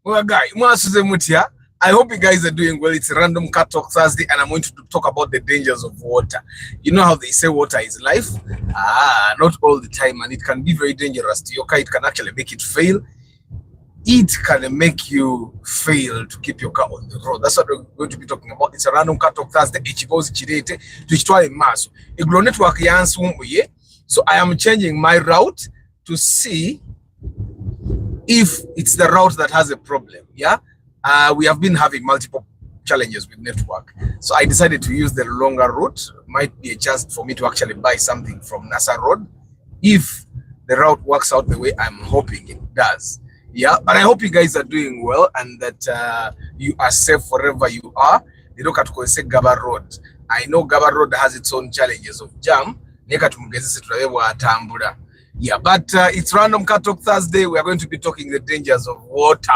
Well, guy, I hope you guys are doing well. It's Random Cat Talk Thursday, and I'm going to talk about the dangers of water. You know how they say water is life? Not all the time, and it can be very dangerous to your car. It can actually make it fail. It can make you fail to keep your car on the road. That's what we're going to be talking about. It's a Random Cat Talk Thursday. So I am changing my route to see if it's the route that has a problem. We have been having multiple challenges with network, so I decided to use the longer route. Might be a chance for me to actually buy something from NASA Road if the route works out the way I'm hoping it does. But I hope you guys are doing well and that you are safe wherever you are. They look at Gaba Road. I know Gaba Road has its own challenges of jam. But it's Random Cat Talk Thursday. We are going to be talking the dangers of water.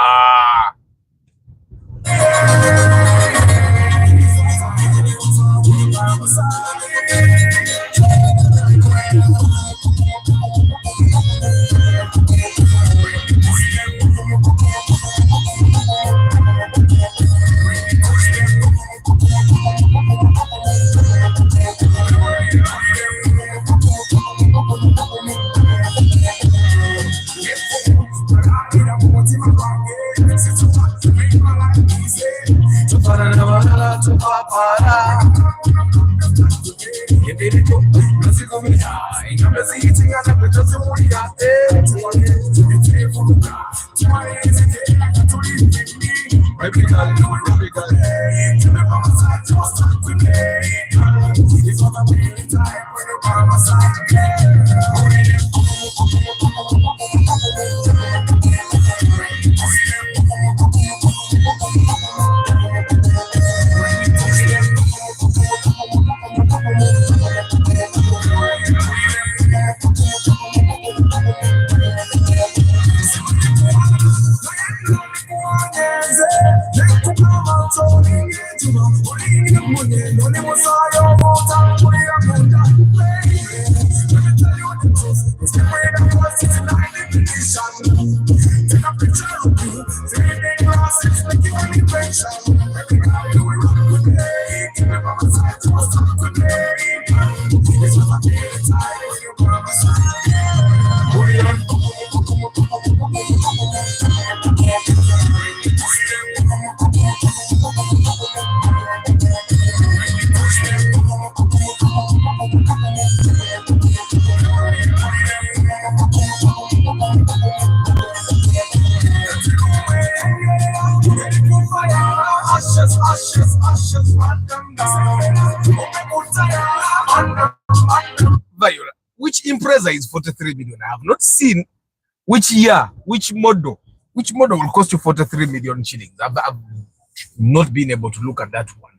Viola, which Impreza is 43 million? I have not seen which year, which model will cost you 43 million shillings. I've not been able to look at that one.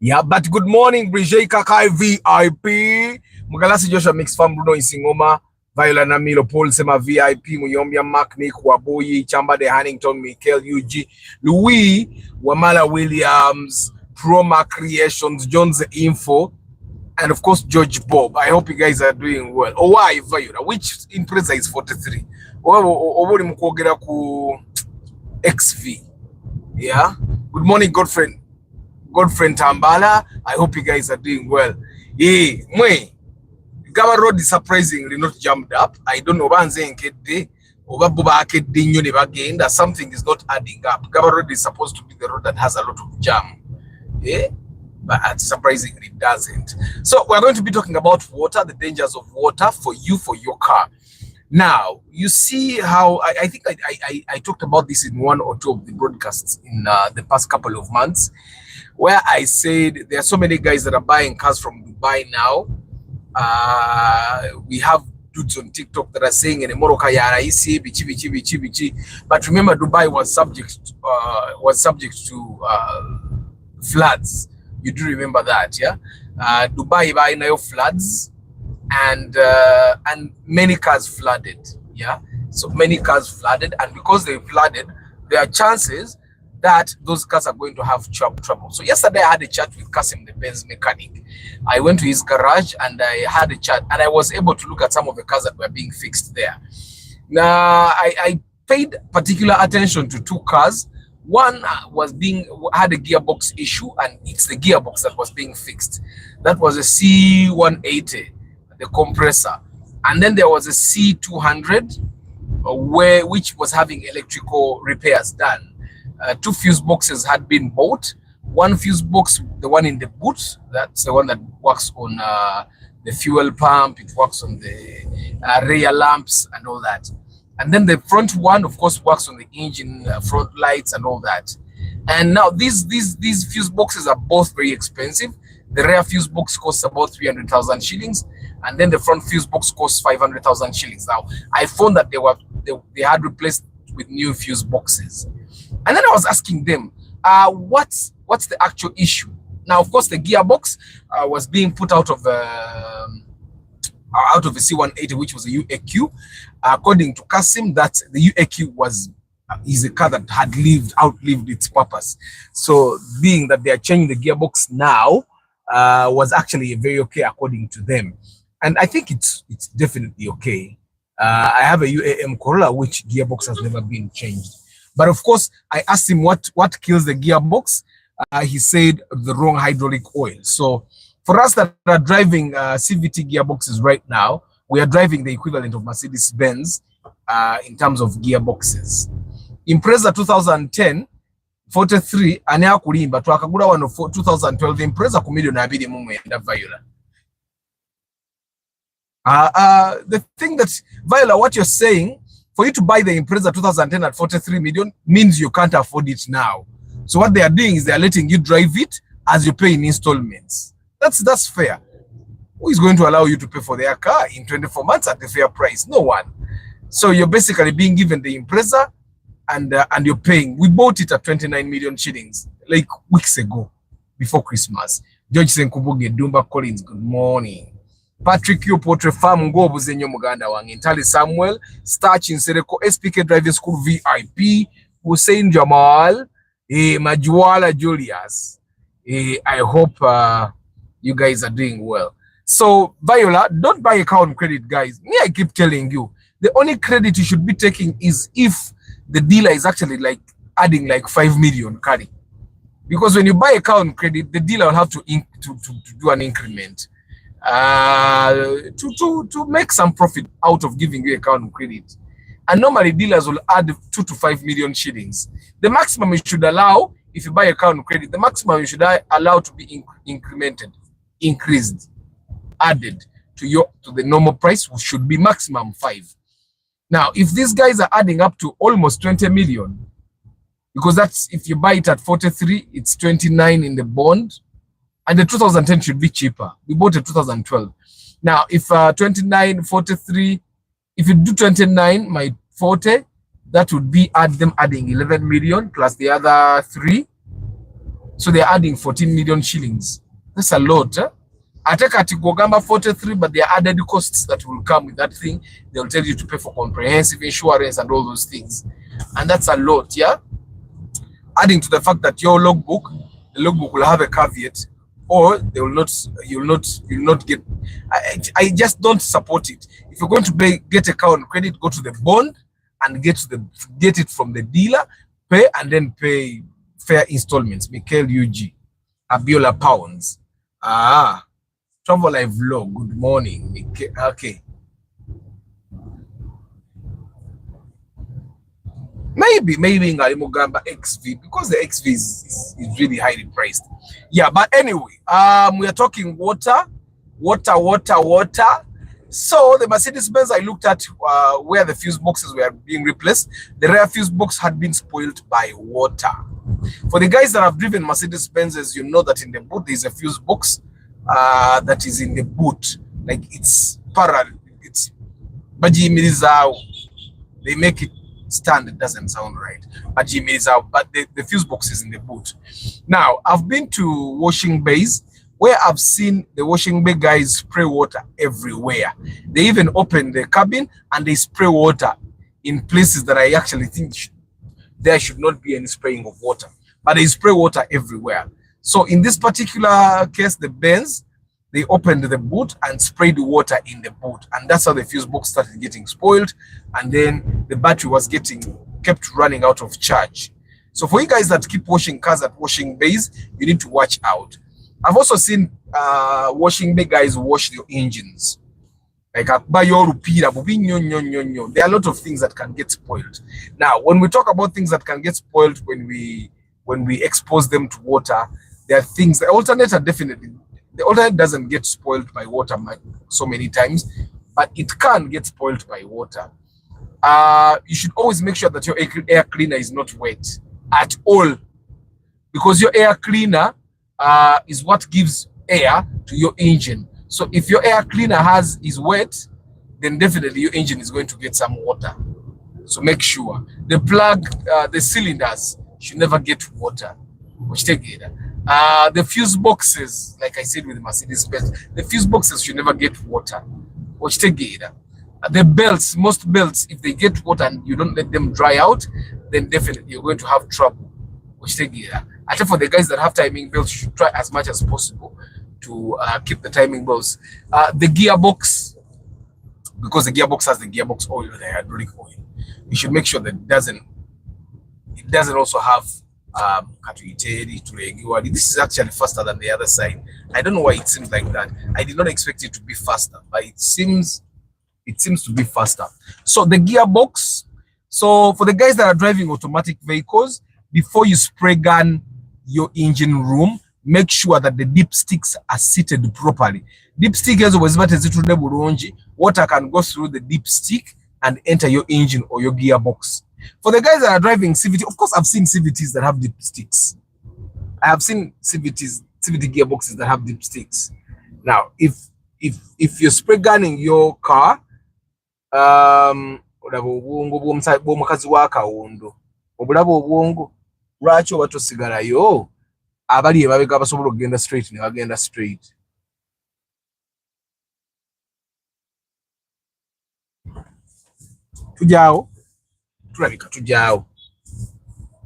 Yeah, but good morning, Brigitte Kakai VIP. Mugalasi Joshua Mix Fam Bruno Isingoma. Viola Namilo Paul Sema VIP. Muyombia Mark Nick Waboyi. Chamba de Hannington Michael UG. Louis Wamala Williams. Proma Creations. John's Info. And of course, George Bob. I hope you guys are doing well. Oh, why Viola? Which impreza is 43? Obori mukogera ku XV. Yeah. Good morning, Godfriend Tambala. I hope you guys are doing well. Yeah, Gaba Road is surprisingly not jammed up. I don't know why something is not adding up. Gaba Road is supposed to be the road that has a lot of jam. Yeah, but surprisingly it doesn't. So we're going to be talking about water, the dangers of water for you, for your car. Now, you see how I think I talked about this in one or two of the broadcasts in the past couple of months, where I said there are so many guys that are buying cars from Dubai now. We have dudes on TikTok that are saying in Morocco, but remember Dubai was subject to floods. You do remember that, yeah? Dubai by now floods, and many cars flooded, yeah? So many cars flooded, and because they flooded, there are chances that those cars are going to have trouble. So yesterday I had a chat with Kasim, the Benz mechanic. I went to his garage and I had a chat, and I was able to look at some of the cars that were being fixed there. Now, I paid particular attention to two cars. One had a gearbox issue, and it's the gearbox that was being fixed. That was a C180, the compressor. And then there was a C200, which was having electrical repairs done. Two fuse boxes had been bought. One fuse box, the one in the boot, that's the one that works on the fuel pump, it works on the rear lamps and all that. And then the front one, of course, works on the engine, front lights and all that. And now these fuse boxes are both very expensive. The rear fuse box costs about 300,000 shillings, and then the front fuse box costs 500,000 shillings. Now, I found that they had replaced with new fuse boxes. And then I was asking them, what's the actual issue? Now, of course, the gearbox was being put out of a C180, which was a UAQ. According to Kasim, that the UAQ is a car that had outlived its purpose. So being that they are changing the gearbox now, was actually very okay according to them. And I think it's definitely okay. I have a UAM Corolla, which gearbox has never been changed. But of course, I asked him what kills the gearbox. He said the wrong hydraulic oil. So for us that are driving CVT gearboxes right now, we are driving the equivalent of Mercedes-Benz in terms of gearboxes. Impreza 2010, 43, anya kulimba, twakagula wano 2012, Impreza ku million abiri mu mwenda Viola. The thing that, Viola, what you're saying, for you to buy the Impreza 2010 at 43 million means you can't afford it now. So what they are doing is they are letting you drive it as you pay in installments. That's fair. Who is going to allow you to pay for their car in 24 months at a fair price? No one. So you're basically being given the Impreza, and you're paying. We bought it at 29 million shillings like weeks ago, before Christmas. George Senkubuge, Dumba Collins, good morning. Patrick Yopotre Farm Ngobu Zenyo Muganda wange. Ntali Samuel, Starch in Sereko, SPK Driving School VIP, Hussein Jamal, Majuala Julius. I hope you guys are doing well. So, Viola, don't buy a car on credit, guys. Me, I keep telling you, the only credit you should be taking is if the dealer is actually like adding like 5 million carry. Because when you buy a car on credit, the dealer will have to do an increment to make some profit out of giving you a car on credit. And normally dealers will add 2 to 5 million shillings. The maximum you should allow, if you buy a car on credit, the maximum you should allow to be increased, added to the normal price should be maximum 5. Now, if these guys are adding up to almost 20 million, because that's, if you buy it at 43, it's 29 in the bond, and the 2010 should be cheaper. We bought a 2012. Now, if 29, 43, if you do 29, my 40, that would be adding 11 million plus the other 3. So they're adding 14 million shillings. That's a lot. I take at Gogamba 43, but there are added costs that will come with that thing. They'll tell you to pay for comprehensive insurance and all those things. And that's a lot, yeah? Adding to the fact that your logbook, the logbook will have a caveat, or they will not, you'll not get, I just don't support it. If you're going to get a car on credit, go to the bond and get it from the dealer, pay, and then pay fair installments. Michael UG, Abiola Pounds. Travel Live Vlog, good morning. Okay. Maybe Ngalimugamba XV, because the XV is really highly priced. Yeah, but anyway, we are talking water. So the Mercedes-Benz I looked at where the fuse boxes were being replaced, the rear fuse box had been spoiled by water. For the guys that have driven Mercedes-Benzes, you know that in the boot there's a fuse box that is in the boot. Like it's parallel, it's Baji Mirizao. They make it stand, it doesn't sound right. But the fuse box is in the boot. Now, I've been to washing bays where I've seen the washing bay guys spray water everywhere. They even open the cabin and they spray water in places that I actually think there should not be any spraying of water. But they spray water everywhere. So in this particular case, the Benz, they opened the boot and sprayed the water in the boot. And that's how the fuse box started getting spoiled. And then the battery was kept running out of charge. So for you guys that keep washing cars at washing bays, you need to watch out. I've also seen washing bay guys wash your engines. Like there are a lot of things that can get spoiled. Now, when we talk about things that can get spoiled when we expose them to water, there are things. The alternator doesn't get spoiled by water so many times, but it can get spoiled by water. You should always make sure that your air cleaner is not wet at all, because your air cleaner is what gives air to your engine. So if your air cleaner is wet, then definitely your engine is going to get some water. So make sure the plug, the cylinders should never get water. The fuse boxes, like I said with the Mercedes-Benz, the fuse boxes should never get water. The belts, most belts, if they get water and you don't let them dry out, then definitely you're going to have trouble. Actually, for the guys that have timing belts, you should try as much as possible to keep the timing belts. The gearbox, because the gearbox has the gearbox oil, the hydraulic oil, you should make sure that it doesn't also have this is actually faster than the other side. I don't know why it seems like that. I did not expect it to be faster, but it seems to be faster. So the gearbox. So for the guys that are driving automatic vehicles, before you spray gun your engine room, make sure that the dipsticks are seated properly. Dipstick is always water can go through the dipstick and enter your engine or your gearbox. For the guys that are driving CVT, of course, I've seen CVTs that have dipsticks. I have seen CVT gearboxes that have dipsticks. Now, if you're spray gunning your car, abali emabega basobola okugenda straight ne bagenda straight. Tujjaawo tulabika tujjaawo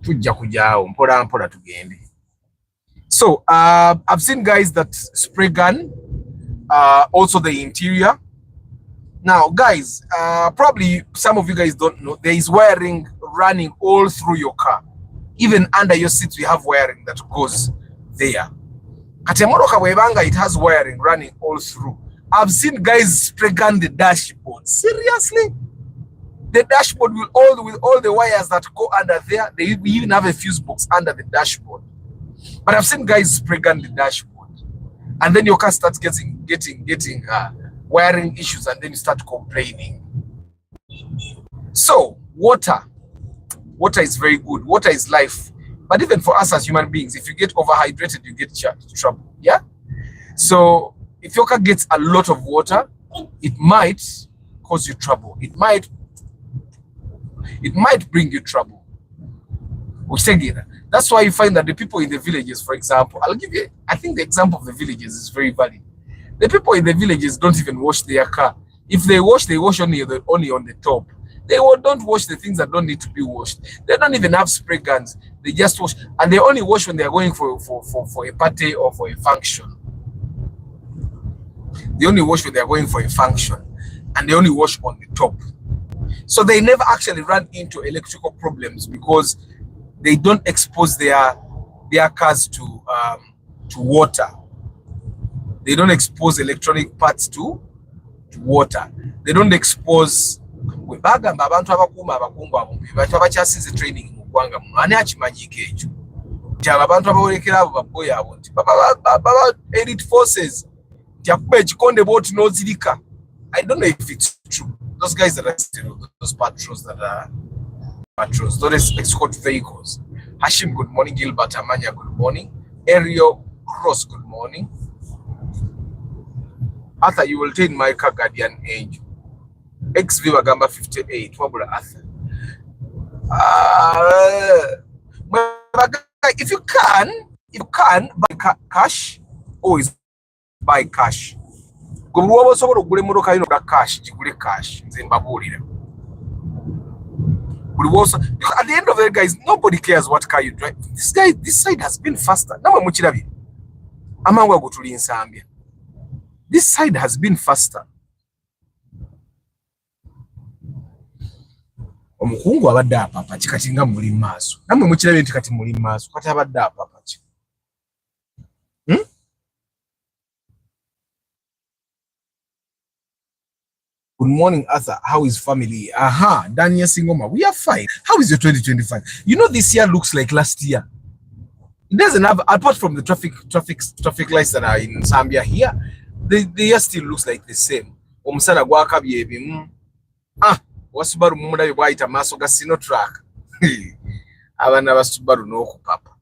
tujja kujjaawo mpola mpola tugende. So I've seen guys that spray gun also the interior. Now guys, probably some of you guys don't know, there is wiring running all through your car. Even under your seats, we have wiring that goes there. Katemoroka webanga, it has wiring running all through. I've seen guys spray gun the dashboard. Seriously? The dashboard with all the wires that go under there. They even have a fuse box under the dashboard. But I've seen guys spray gun the dashboard, and then your car starts getting wiring issues, and then you start complaining. So water is very good. Water is life. But even for us as human beings, if you get overhydrated, you get trouble. Yeah. So if your car gets a lot of water, it might cause you trouble. It might bring you trouble. That's why you find that the people in the villages, for example, I'll give you, I think the example of the villages is very valid. The people in the villages don't even wash their car. If they wash only on the top. They don't wash the things that don't need to be washed. They don't even have spray guns. They just wash, and they only wash when they are going for a party or for a function. They only wash when they are going for a function, and they only wash on the top. So they never actually run into electrical problems because they don't expose their cars to water. They don't expose electronic parts to water. They don't expose bagamba abantu abakuuma abakungu abumbi bantu abakyasinze training mu ggwanga muno ani akimanyiko ekyo nti abantu abawolekera abo baboya abo nti baba elite forces nti akuba ekikonde bwoti n'ozirika. I don't know if it's true. Those guys that are still those patrols that are patrols, those escort vehicles. Hashim, good morning. Gilbert Amanya, good morning. Ariel Cross, good morning. Arthur, you will take my car guardian angel. XV Wagamba 58. Wabula Arthur. If you can buy cash, always buy cash. Go sobola okugula emmotoka yino ga cash, gigule cash. Nze mbabuulira. At the end of the day, guys, nobody cares what car you drive. This side has been faster. Namwe mukirabye. Amangu ago tuli nsambya. This side has been faster. Omukungu abadde apapa kati nga muli maaso. Namwe mukirabye nti kati muli maaso. Kati abadde apapa ki. Good morning, Arthur. How is family? Aha, Daniel Singoma. We are fine. How is your 2025? You know, this year looks like last year. It doesn't have, apart from the traffic lights that are in Zambia here, the year still looks like the same. Omusana gwakabye ebimu. Wasubaru mumulabe bwayita maaso ga sino track. Abana basubaru n'okupapa.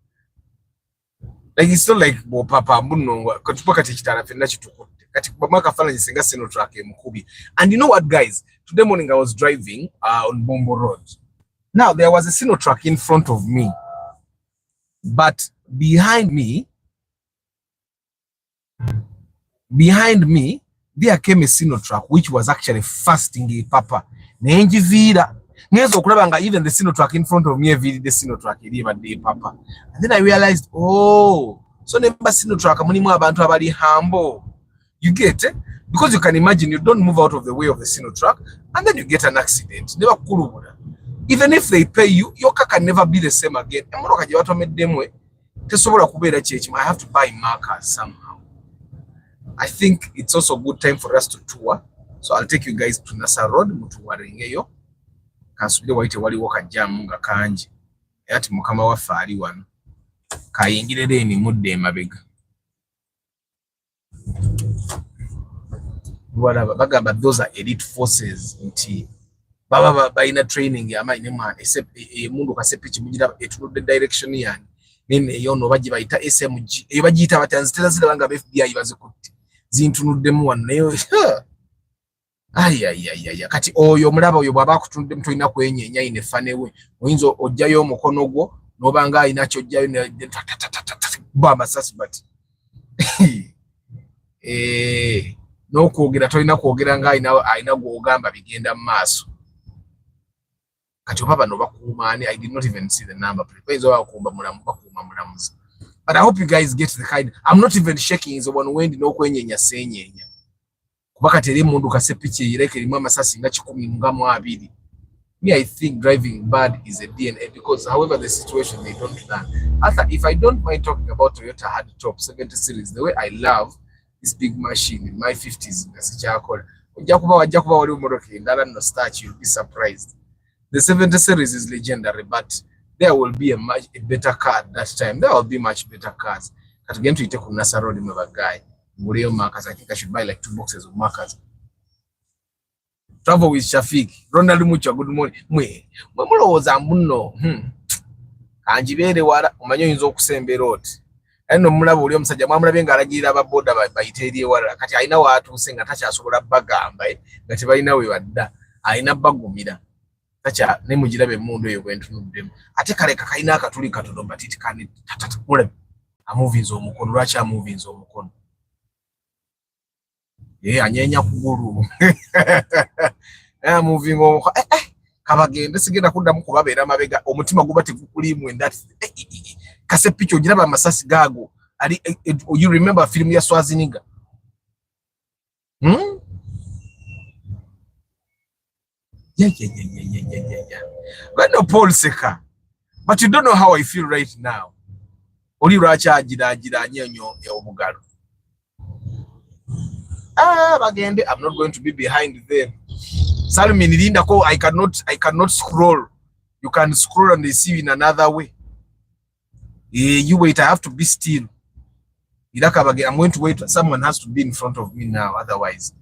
Like it's not like bo papa muno katupa kati kitara fenna kitukutte. Kati bamaka fana singa sino track emukubi. And you know what, guys? Today morning I was driving on Bombo Road. Now there was a sino track in front of me. But behind me there came a sino truck which was actually fasting a papa. Nenjivira. Ngezo okulaba even the sino truck in front of me the sino truck eri papa. And then I realized, oh, so nemba sino truck mulimu abantu abali humble. You get it? Because you can imagine you don't move out of the way of the sino truck and then you get an accident. Never kurubura. Even if they pay you, your car can never be the same again. I have to buy markers somehow. I think it's also a good time for us to tour. So I'll take you guys to Nasa Road. Mutuwarengeyo. Kansubire waite wali woka jamu nga kanji. Yati mukama wa fali wano. Kayingirere ni mudde emabega. Bagamba those are elite forces nti baba baina training ya mai nema mundu kasepichi mugira etunudde direction yani nene yono baji baita SMG ebajita batanzitela zile banga FBI bazikutte zintunuddemu wanneyo ay kati oyo mulaba oyo bwaba kutunudde mtu ina kwenyenya ine fanewe oyinzo ojjayo omukono gwo nobanga ayina kyojjayo ne bamba suspect no kwogera tolina kwogera nga ayina gwogamba bigenda mu maaso kati baba no bakumaani. I did not even see the number plate. But I hope you guys get the kind. I'm not even shaking is one wind no kwenyenya senyenya kubaka tere mundu kasepichi ireke limwa masasi nga 10 ngamo 2. Me, I think driving bad is a DNA because however the situation they don't learn. If I don't mind talking about Toyota hardtop 70 series, the way I love this big machine in my 50s, you'll be surprised. The 70 series is legendary, but there will be a better car at that time. There will be much better cars. At again to take Nasa Road in a guy. Real markers. I think I should buy like 2 boxes of markers. Travel with Shafiq. Ronald Mucha, good morning. Mwemulo was a muno. Anjibere wala umanyo yinzo kusembe road. Eno mulabo uli omusajja mwamulabe ngalagira ababoda bayiteeriye wala kati ayina watu usenga tacha asobola bagamba ngati balina we wadda ayina bagumira tacha ne mugirabe mundu eyo bwentunuddemu ate kale kakaina akatuli katono but it can mule amuvinza omukono lwaki amuvinza omukono anyenya kugulu amuvinga omukono kabagende sigenda kuddamu kubabeera mabega omutima guba tegukulimu endati kase picha ogiraba amasasi gaago ali you remember film ya Schwarzenegger yeah. But no Paul Seka. But you don't know how I feel right now. Oli lwacha agira nyenyo ya omugalo. Bagende, I'm not going to be behind them. Salmi nilinda ko I cannot scroll. You can scroll and they see you in another way. You wait, I have to be still. I'm going to wait. Someone has to be in front of me now. Otherwise,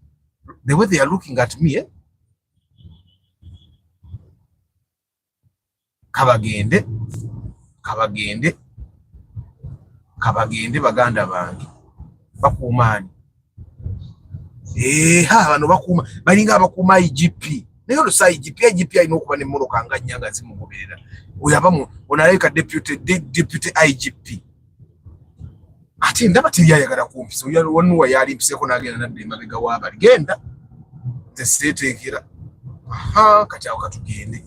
the way they are looking at me, kabagende baganda bange bakumaani bano bakuma balinga abakuma IGP naye olusa IGP alina okuba n'emmoloka nga nnyanga zimugoberera oyo abamu onalabika deputy IGP ate ndaba teryayagala kumpisa wanuwa yalimpiseko n'agenda nadde emabega w'abali genda teseeteekera kati awo katugende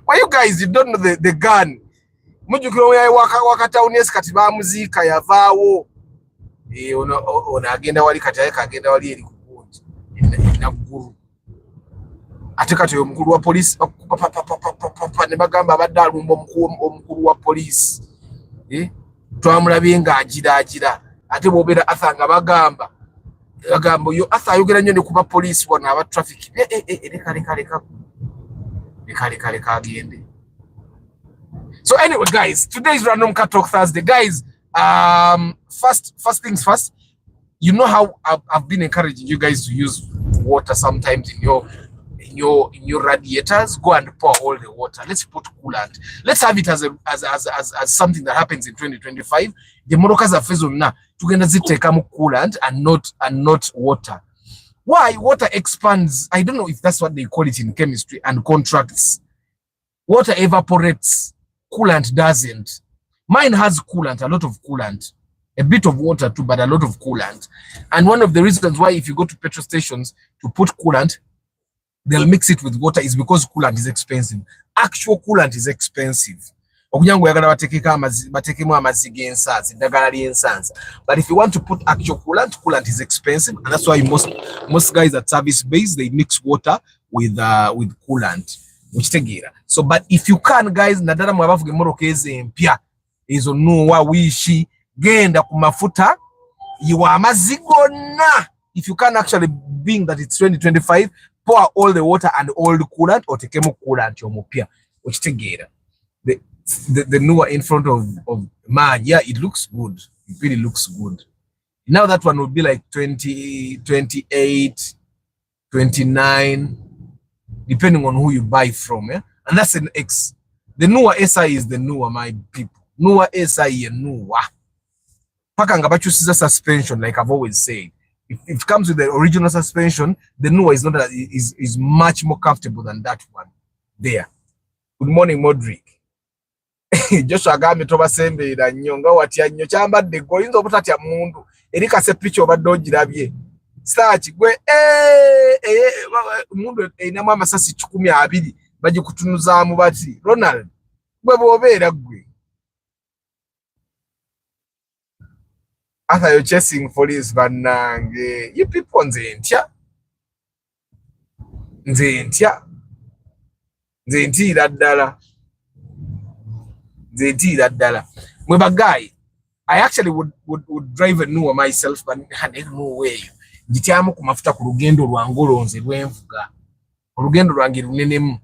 why you guys you don't know the gun mujukiro yaye wakatawuni esikati bamuziika yavaawo ono agenda wali kati aye kagenda wali eri kugundi naggulu ate kati omukulu wa polisi ne bagamba abadde alumba omukulu wa polisi twamulabye ng'agira ate bw'obeera Arthur nga bagamba yo Arthur ayogera nnyo ne ku bapoliisi bonna aba traffic leka agende. So anyway, guys, today's Random Car Talk Thursday. Guys, first things first, you know how I've been encouraging you guys to use water sometimes in your radiators. Go and pour all the water. Let's put coolant. Let's have it as something that happens in 2025. The Morokas are phasing now. Together take coolant and not water. Why? Water expands. I don't know if that's what they call it in chemistry, and contracts. Water evaporates. Coolant doesn't. Mine has coolant, a lot of coolant. A bit of water too, but a lot of coolant. And one of the reasons why if you go to petrol stations to put coolant, they'll mix it with water is because coolant is expensive. Actual coolant is expensive. But if you want to put actual coolant is expensive, and that's why most guys at service base they mix water with coolant. So, but if you can, guys, nadala mwabavuge morokeze mpya izo nuwa wishi genda kumafuta iwa amazigona. If you can actually, being that it's 2025, pour all the water and all the coolant or tekemo coolant yomupya uchitegera. The newer in front of man, yeah, it looks good. It really looks good. Now that one will be like 20, 28, 29, depending on who you buy from, yeah? And that's an X. The newer SI is the newer, my people. Newer SI and newer. Pakanga bachusiza suspension, like I've always said. If it comes with the original suspension, the newer is not is much more comfortable than that one. There. Good morning, Modric. Joshua Gami toba sembe da nyonga watya nnyo kyambadde goyinza obutatya mundu erika se picture obadde ogirabye starch gwe mundu einamu amasasi 12 bagikutunuzaamu bati Ronald gwe bobeera gwe Arthur, you're chasing police banange you people nze ntira ddala Mweba guy, I actually would drive a newer myself, but I don't know where. Jitiamu kumafuta ku lugendo lwangolonze lwenvuga. Olugendo lwange lunene.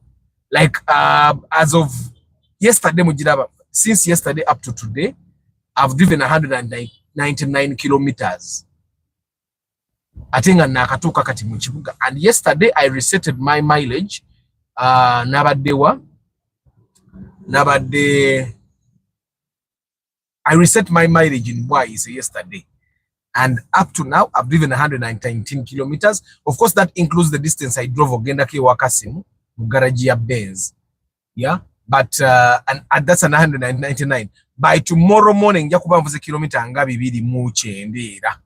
Like as of yesterday mujiraba, since yesterday up to today, I've driven 199 kilometers. I think nakatuka kati mu kibuga. And yesterday I resetted my mileage. I reset my mileage in Bwais yesterday, and up to now I've driven 119 kilometers. Of course, that includes the distance I drove Ogenda ke Wakasimu, garage ya Benz. Yeah, but and that's an 199. By tomorrow morning nja kuba mvuze kilometer nga 2 mu kyendera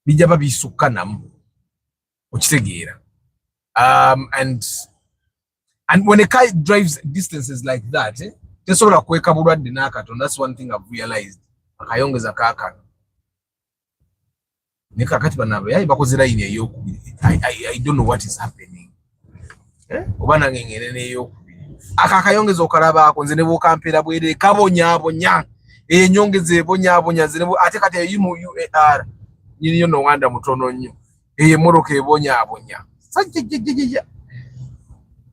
bijja babisukanamu okitegeera. And when a car drives distances like that, tesobola kweka bulwadde n'akatono. That's one thing I've realized. Akayongeza kaakano ne kakati banabe yayi bakoze line ey'okubiri. I don't know what is happening. Oba nange ngene n'ey'okubiri akakayongeza okalabaako nze ne bwokampera bwere kabonyaabonya enyongeze ebonyaabonya zine ate kati eyimu UAR nyiniyo nowanda mutono nnyo emmotoka ebonyaabonya.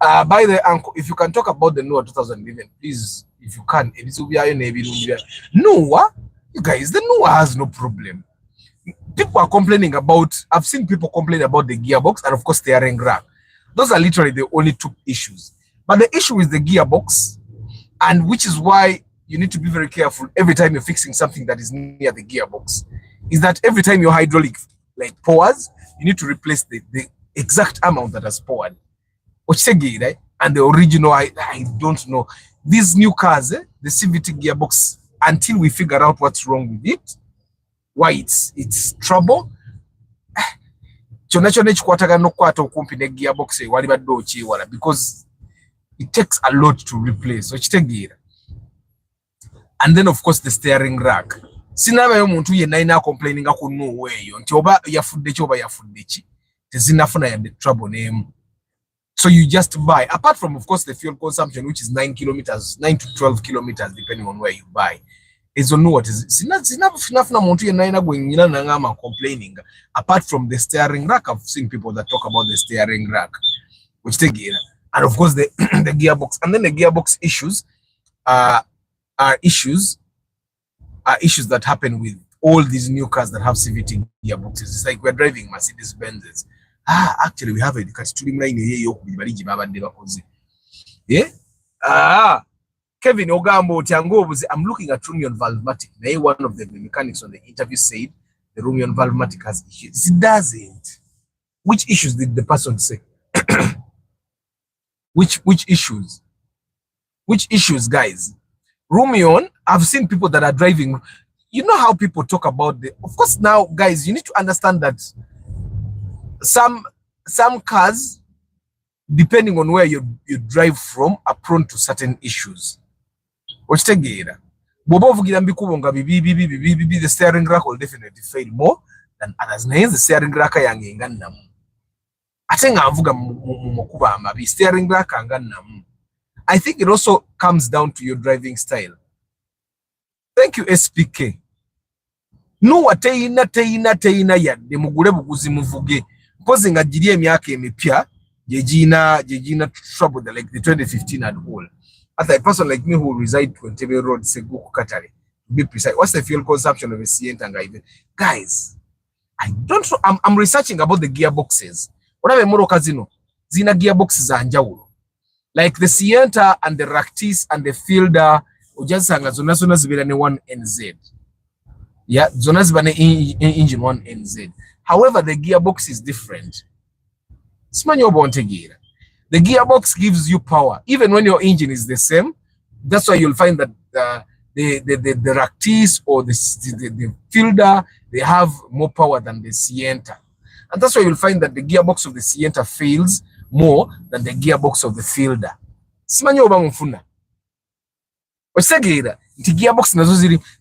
By the uncle, if you can talk about the Noah 2011, please, if you can, Noah, you guys, the Noah has no problem. People are complaining about, I've seen people complain about the gearbox and of course steering rack. Those are literally the only two issues. But the issue is the gearbox, and which is why you need to be very careful every time you're fixing something that is near the gearbox, is that every time your hydraulic like pours, you need to replace the exact amount that has poured. And the original, I don't know. These new cars, the CVT gearbox, until we figure out what's wrong with it, why it's trouble. Because it takes a lot to replace. And then of course the steering rack. Sinaba yomuntu yenna complaining ako no way. Nti oba yafudde ki oba yafudde ki. Tezinafuna ya the trouble name. So you just buy, apart from, of course, the fuel consumption, which is 9 to 12 kilometers, depending on where you buy. Is on what is complaining. Apart from the steering rack, I've seen people that talk about the steering rack, which they get, and of course the the gearbox, and then the gearbox issues are issues that happen with all these new cars that have CVT gearboxes. It's like we're driving Mercedes Benzes. Actually, we have a line here. Yeah. Kevin Ogambo Tiango, I'm looking at Rumion Valvematic. One of the mechanics on the interview said the Rumion Valvematic has issues. It doesn't. Which issues did the person say? Which issues? Which issues, guys? Rumion, I've seen people that are driving. You know how people talk about the. Of course, now, guys, you need to understand that some cars, depending on where you drive from, are prone to certain issues. The steering rack will definitely fail more than others. The steering rack I think it also comes down to your driving style. Thank you, SPK. No teina yadde mugule buguzi muvuge. Because nga jiri emyaka emipya jejina trouble like the 2015 and all. As a person like me who reside to Entebbe Road, Seguku Katare, to be precise, what's the fuel consumption of a Sienta? Guys, I don't know. I'm researching about the gearboxes. What are the Moro Casino? Zina gearboxes are anjawulo. Like the Sienta and the Ractis and the Fielder, ujasanga zona zibirane 1NZ. Yeah, zona zibane engine 1NZ. However, the gearbox is different. The gearbox gives you power, even when your engine is the same. That's why you'll find that the Ractis or the Fielder, they have more power than the Sienta. And that's why you'll find that the gearbox of the Sienta fails more than the gearbox of the Fielder.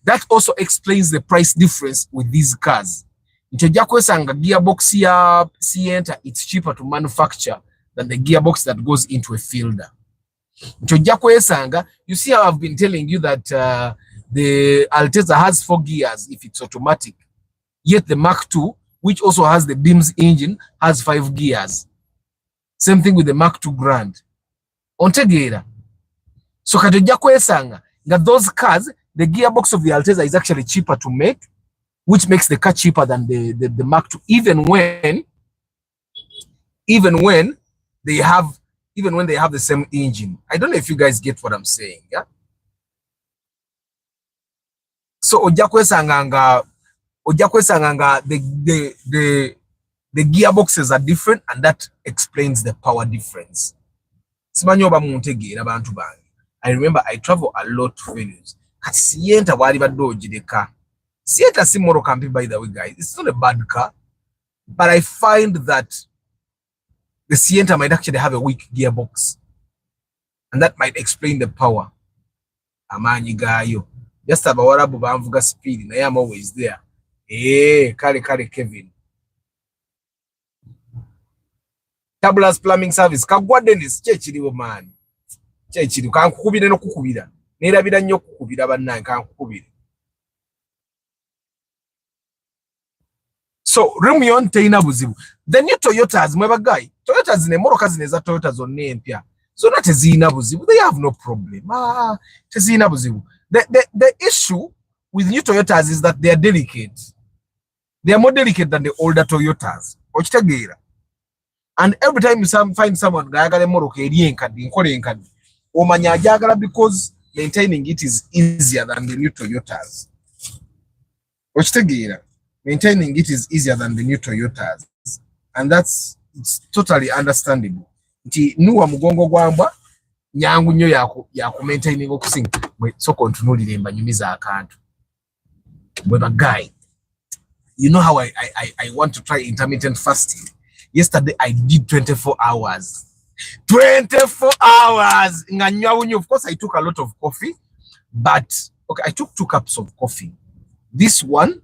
That also explains the price difference with these cars. Gearbox ya Sienta, it's cheaper to manufacture than the gearbox that goes into a Fielder. You see how I've been telling you that the Alteza has 4 gears if it's automatic, yet the Mark II, which also has the Beams engine, has 5 gears. Same thing with the Mark II Grand. Ontegeera. So that those cars, the gearbox of the Alteza is actually cheaper to make, which makes the car cheaper than the Mark II, even when they have the same engine. I don't know if you guys get what I'm saying, yeah? So ojakwesanganga the gearboxes are different, and that explains the power difference. simanyi oba muntegeera bantu bange. I remember I travel a lot to venues. Kati Sienta wali badde ogireka. Sienta si motor camping, by the way, guys. It's not a bad car, but I find that the Sienta might actually have a weak gearbox, and that might explain the power. Amaanyi gaayo. Just abawarabu banvuga speed, naye I'm always there. Kale Kevin. Tabulous plumbing service. Kagwa Dennis, kyekiriwo man. Kyekiri kankukubira no kukubira. Nerabira nnyo kukubira bannange kankukubira. So Remion teina buzibu. The new Toyotas mweba guy. Toyotas ne moroka zineza Toyota zonna empya. So not tezina buzibu. They have no problem. Tezina buzibu. The issue with new Toyotas is that they are delicate. They are more delicate than the older Toyotas. Okitegeera. And every time you find someone gayagala moroka eri enkadde nkole enkadde, omanya ajagala because maintaining it is easier than the new Toyotas. Okitegeera. Maintaining it is easier than the new Toyotas, and it's totally understandable. Nti nuwa mugongo gwamba nyangu nnyo ya maintaining okusinga so kontunulire embanyumiza akantu. But a guy, you know how I want to try intermittent fasting. Yesterday I did 24 hours. 24 hours. Of course I took a lot of coffee, but okay, I took 2 cups of coffee. This one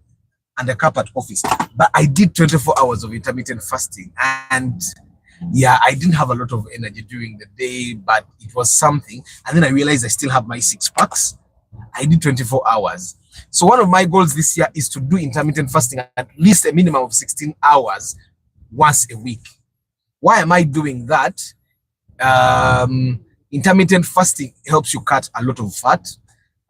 and a cup at office, but I did 24 hours of intermittent fasting, and yeah, I didn't have a lot of energy during the day, but it was something. And then I realized I still have my 6 packs. I did 24 hours. So one of my goals this year is to do intermittent fasting at least a minimum of 16 hours once a week. Why am I doing that? Intermittent fasting helps you cut a lot of fat.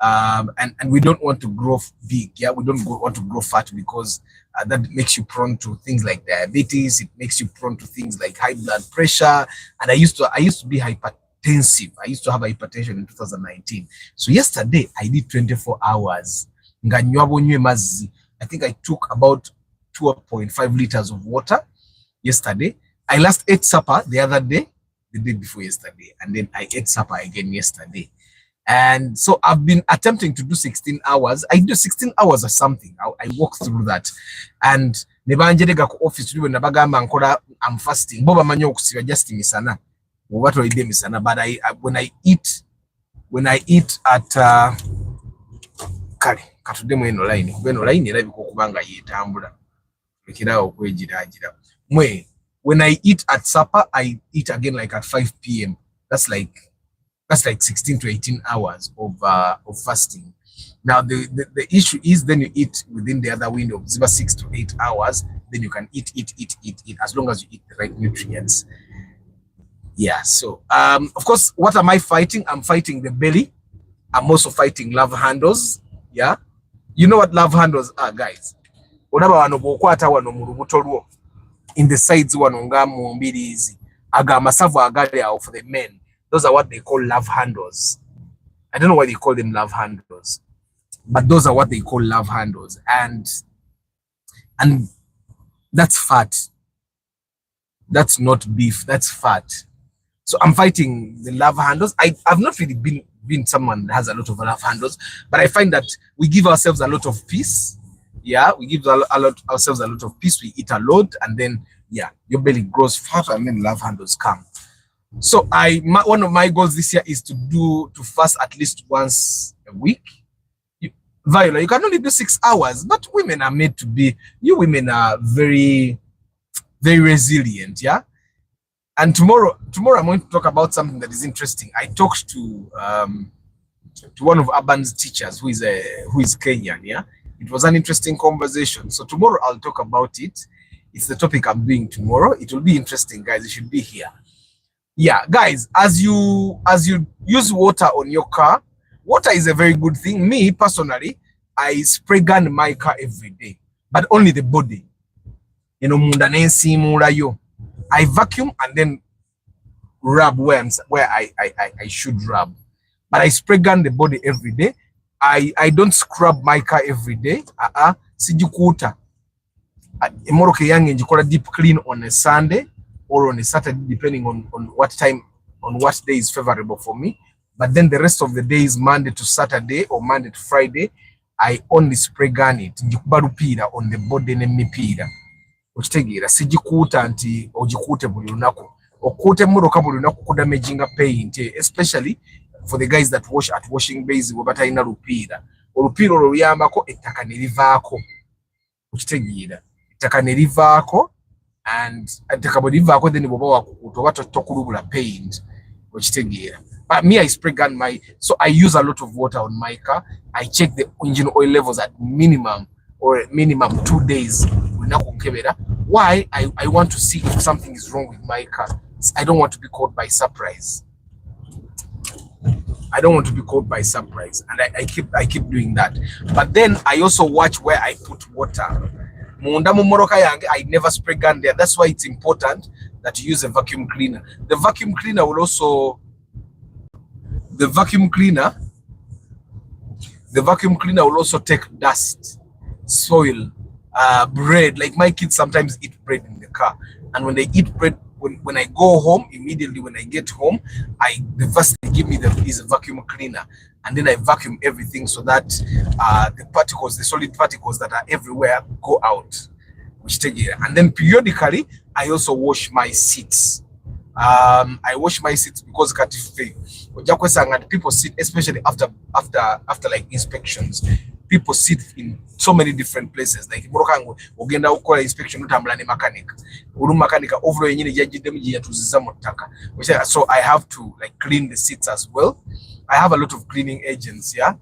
And we don't want to grow big. Yeah, we don't want to grow fat because that makes you prone to things like diabetes. It makes you prone to things like high blood pressure. And I used to be hypertensive. I used to have hypertension in 2019. So yesterday I did 24 hours. I think I took about 2.5 liters of water yesterday. I last ate supper the other day, the day before yesterday, and then I ate supper again yesterday. And so I've been attempting to do 16 hours. I do 16 hours or something. I walk through that. And nebanjerega ku office liwe nabagamba nkola I'm fasting. Boba manyo okusiba just misana. What will be misana? But when I eat at kale katudemu eno line. Beno line era biko kubanga yetambula. Ekirawo kwejiragira. When I eat at supper, I eat again like at 5 p.m. That's like 16 to 18 hours of fasting. Now the issue is then you eat within the other window of 6 to 8 hours. Then you can eat as long as you eat the right nutrients. Yeah. So of course, what am I fighting? I'm fighting the belly. I'm also fighting love handles. Yeah. You know what love handles are, guys? Olaba wano bokwata wano mu lubuto lwo in the sides wano nga mu mbirizi aga masavu agali awo for the men. Those are what they call love handles. I don't know why they call them love handles, but those are what they call love handles. And that's fat. That's not beef. That's fat. So I'm fighting the love handles. I've not really been someone that has a lot of love handles, but I find that we give ourselves a lot of peace. Yeah, we give ourselves a lot of peace. We eat a lot, and then yeah, your belly grows fat, and then love handles come. So one of my goals this year is to fast at least once a week. Viola, you can only do 6 hours, but women are made to be. You women are very, very resilient, yeah. And tomorrow I'm going to talk about something that is interesting. I talked to one of Urban's teachers who is Kenyan, yeah. It was an interesting conversation. So tomorrow I'll talk about it. It's the topic I'm doing tomorrow. It will be interesting, guys. You should be here. Yeah, guys, as you use water on your car, water is a very good thing. Me personally, I spray gun my car every day, but only the body. You know, I vacuum and then rub where I should rub, but I spray gun the body every day. I don't scrub my car every day. Sijikuta. Imoroke yange njikola deep clean on a Sunday or on a Saturday, depending on what time on what day is favorable for me. But then the rest of the days, Monday to Saturday or Monday to Friday, I only spray gun it. Njikuba lupira on the body n'emipiira. Okitegeera sijikuuta nti ogikuute buli lunaku. Okuute emmotoka buli lunaku kudamaginga paint, especially for the guys that wash at washing bays we batalina lupiira. Olupiira olwo luyambako ettaka ne livaako. Okitegeera ettaka ne livaako and ettaka bwe livaako then bw'oba wakukuuta oba tokulubula paint. Okitegeera. But me, I spray gun so I use a lot of water on my car. I check the engine oil levels at minimum 2 days. Why? I want to see if something is wrong with my car. I don't want to be caught by surprise. I don't want to be caught by surprise. And I keep doing that. But then I also watch where I put water. I never spray gun there. That's why it's important that you use a vacuum cleaner. The vacuum cleaner will also take dust, soil, bread. Like my kids sometimes eat bread in the car, and when they eat bread, when I go home, immediately when I get home, the first thing they give me is a vacuum cleaner, and then I vacuum everything so that the particles, the solid particles that are everywhere, go out. And then periodically, I also wash my seats. I wash my seats because people sit, especially after like inspections. People sit in so many different places. Like Uganda ukora inspection utambula ne mechanic. Uru mechanic over yenyine yajidemu yatuziza motaka. So I have to like clean the seats as well. I have a lot of cleaning agents, yeah.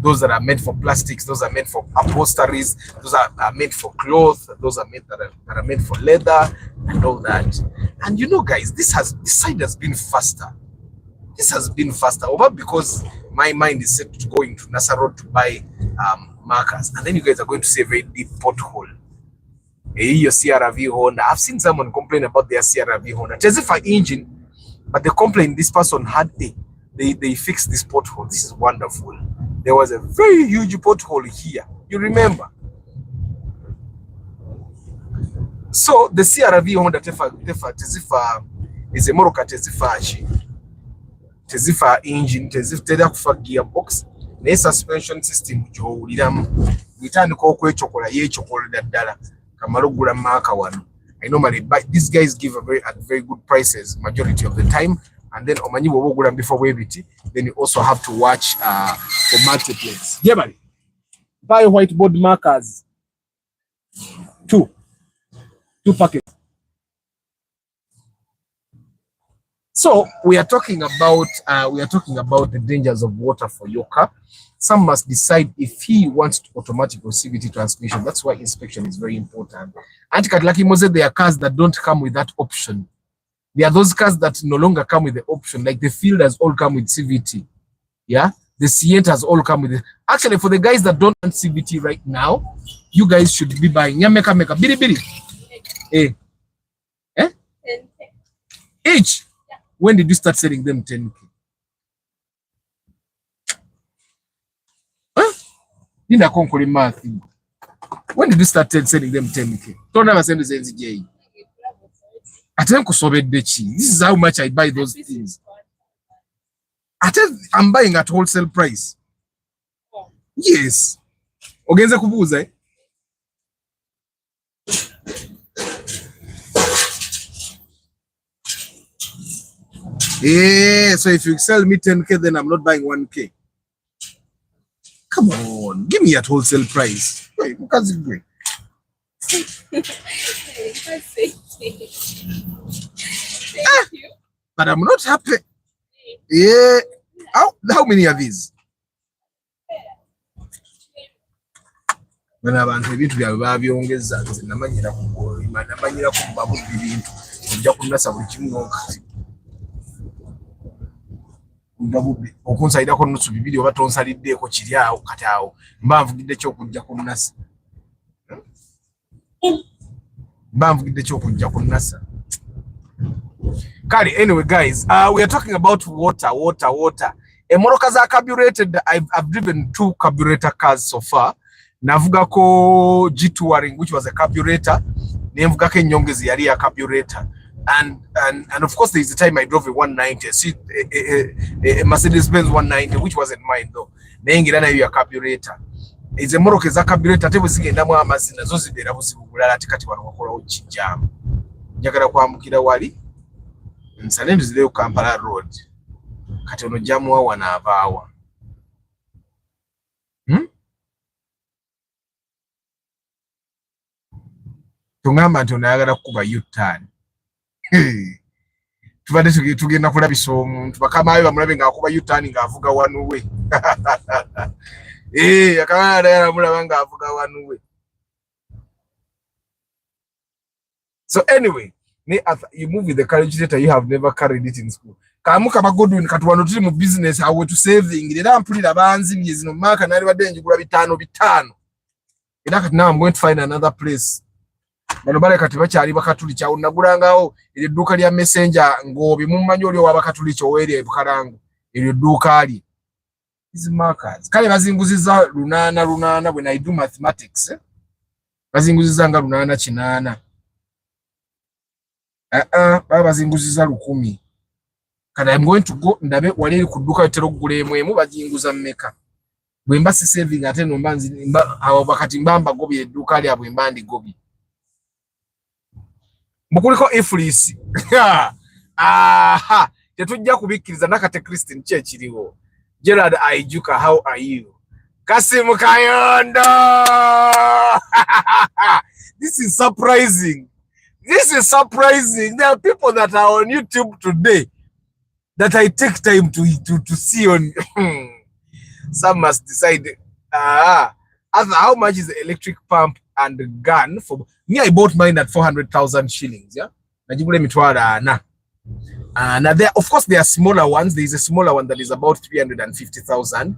Those that are meant for plastics, those are meant for upholsteries, those are meant for cloth, those are meant that are meant for leather and all that. And you know, guys, this side has been faster. This has been faster, over because my mind is set to going to Nasa Road to buy markers, and then you guys are going to see a very deep pothole. Your CRV Honda. I've seen someone complain about their CRV Honda. Just if engine, but the complaint this person had they fixed this pothole. This is wonderful. There was a very huge pothole here. You remember? So the CRV Honda tezifa is a moroka tezifa engine tezifitera kufa gearbox ne suspension system gyowuliramu bitandika okwecokola yecokolera ddala kamala ogula maaka wano. I normally buy, these guys give at very good prices majority of the time, and then omanyi bwoba ogula before webiti, then you also have to watch for multiplates. Jebali, buy whiteboard markers, two packets. So we are talking about the dangers of water for your car. Some must decide if he wants automatic or CVT transmission. That's why inspection is very important. Anti-Kadlaki Mose, there are cars that don't come with that option. There are those cars that no longer come with the option, like the Fielders all come with CVT. Yeah, the Sientas all come with it. Actually, for the guys that don't want CVT right now, you guys should be buying. Meka biri biri. Each. When did you start selling them 10K? Huh? When did you start selling them 10K? Don't ever send the NCJ. This is how much I buy those things. I'm buying at wholesale price. Yes. Ogenza kubuza, eh? Yeah, so if you sell me 10K, then I'm not buying 1K. Come on, give me at wholesale price. Wait, because it's great. Thank you. But I'm not happy. Yeah. How many are these? When abantu ebintu bya babyongeza nze namanyira ku babu bintu njya kunasa buli kimu ndabubi okunsaida ko nutsu bibiri oba tonsalidde ko kiri awo kati awo mbavugidde kyo kujja kunasa Kali, anyway, guys, we are talking about water. Emoroka za carbureted. I've driven 2 carburetor cars so far. Navuga ko G2 which was a carburetor. Nemvuga ke nyongezi yali ya carburetor. And of course, there's a time I drove a 190, a Mercedes-Benz 190, which wasn't mine though. Nengira na your carburetor. It's a motor za carburetor tebo zigendamu amazina zo zibera buzibu bulala ati kati wano wakola okijjamu. Njagala kwambukira wali nsale nzire ku Kampala Road. Kati ono jamu wa wanaavaawa. Tungamba nti onayagala kukuba U-turn. Tubadde tugenda kulabisa omuntu bakamayo bamulabe ng'akuba U-turn ng'avuga wanuwe. Akamala yaramulaba ng'avuga wanuwe. So anyway, you move with the courage that you have never carried it in school. Kamuka bagodwin katuwano tuli mu business awe to saving era mpulira banzi myezi no maka nali badde njigula bitano. Era kati now I'm going to find another place. Bano bale kati bakyali bakatuli kyawo nagulangawo eri dduuka lya messenger ngobi mummanyi oli wabakatuli kyoweri ebukalangu eri dduuka ali. These markers kale bazinguziza lunana when I do mathematics bazinguziza nga lunana kinana baba bazinguziza 10. Kati I'm going to go ndabe wali eri ku dduuka yotero okugula emu bazinguza mmeka bwe mba si saving ate no mbanzi abo bakati mbamba gobi edduuka lyabwe mbandi gobi mukuliko iflisi. Tetujja kubikkiriza nakate Christine kye kiriwo. Gerard Aijuka, how are you? Kasimu Kayondo. This is surprising. There are people that are on YouTube today that I take time to see on. Some must decide how much is the electric pump and the gun for me. I bought mine at 400,000 shillings. Yeah, najigule mitwala na. Now there, of course, there are smaller ones. There is a smaller one that is about 350,000.